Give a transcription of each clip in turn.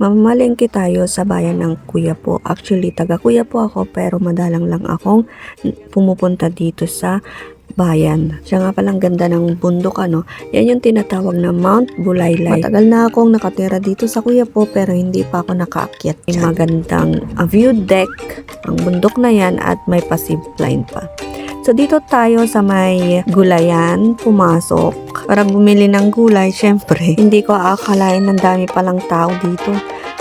Mamamalengke tayo sa bayan ng Quiapo. Actually, taga Quiapo ako pero madalang lang akong pumupunta dito sa bayan. Siya nga palang ganda ng bundok ano. Yan yung tinatawag na Mount Bulaylay. Matagal na akong nakatira dito sa Quiapo pero hindi pa ako nakaakyat. May magandang view deck ang bundok na yan at may passive line pa. So dito tayo sa may gulayan, pumasok. Para bumili ng gulay, syempre, hindi ko akalain ng dami palang tao dito.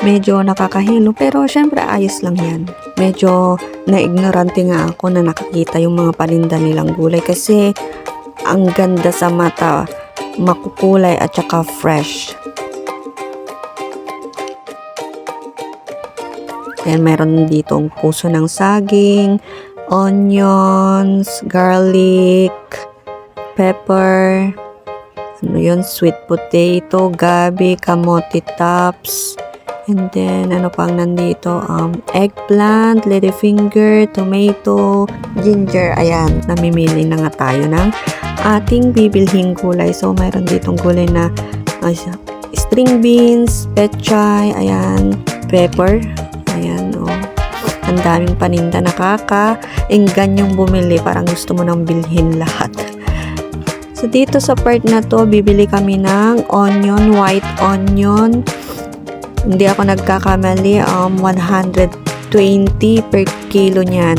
Medyo nakakahilo, pero syempre ayos lang yan. Medyo na-ignorante nga ako na nakakita yung mga paninda nilang gulay kasi ang ganda sa mata, makukulay at saka fresh. Ayan, meron ditong puso ng saging, onions, garlic, pepper, ano yun, sweet potato, gabi, kamote tops, and then ano pang nandito, eggplant, ladyfinger, tomato, ginger. Ayan, namimili na nga tayo ng ating bibilhing gulay. So mayroon ditong gulay na string beans, pechay, ayan, pepper, ayan, oh. Ang daming paninda, nakaka-enggan yung bumili, parang gusto mo nang bilhin lahat. So dito sa part na to, bibili kami ng onion, white onion. Hindi ako nagkakamali, 120 per kilo niyan.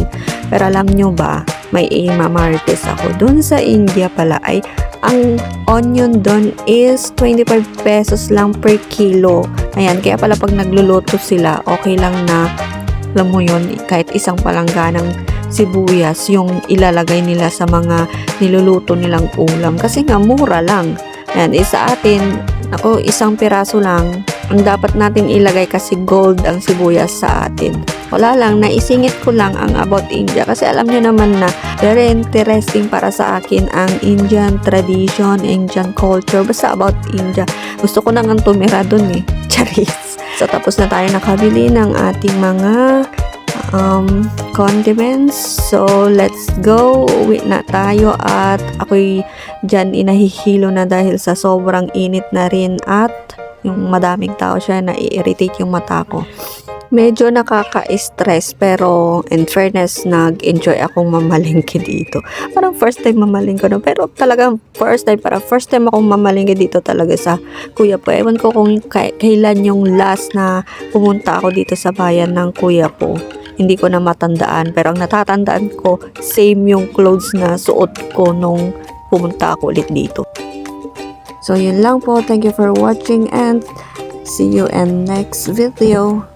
Pero alam nyo ba, may Martes ako. Doon sa India pala ay ang onion doon is 25 pesos lang per kilo. Ayan, kaya pala pag nagluluto sila, okay lang na, alam mo yun, kahit isang palangganang sibuyas yung ilalagay nila sa mga niluluto nilang ulam. Kasi nga, mura lang. Ayan, sa atin, ako, isang piraso lang ang dapat natin ilagay kasi gold ang sibuyas sa atin. Wala lang, naisingit ko lang ang about India kasi alam nyo naman na very interesting para sa akin ang Indian tradition, Indian culture, basta about India. Gusto ko nang tumira dun eh. Charis. So, tapos na tayo nakabili ng ating mga condiments. So, let's go. Uwi na tayo at ako'y dyan inahihilo na dahil sa sobrang init na rin at yung madaming tao siya na i-irritate yung mata ko. Medyo nakaka-stress pero in fairness, nag-enjoy akong mamalengke dito. Parang first time mamalengke no? Pero talagang first time akong mamalengke dito talaga sa Quiapo. Ewan ko kung kailan yung last na pumunta ako dito sa bayan ng Quiapo. Hindi ko na matandaan pero ang natatandaan ko, same yung clothes na suot ko nung pumunta ako ulit dito. So yun lang po. Thank you for watching and see you in next video.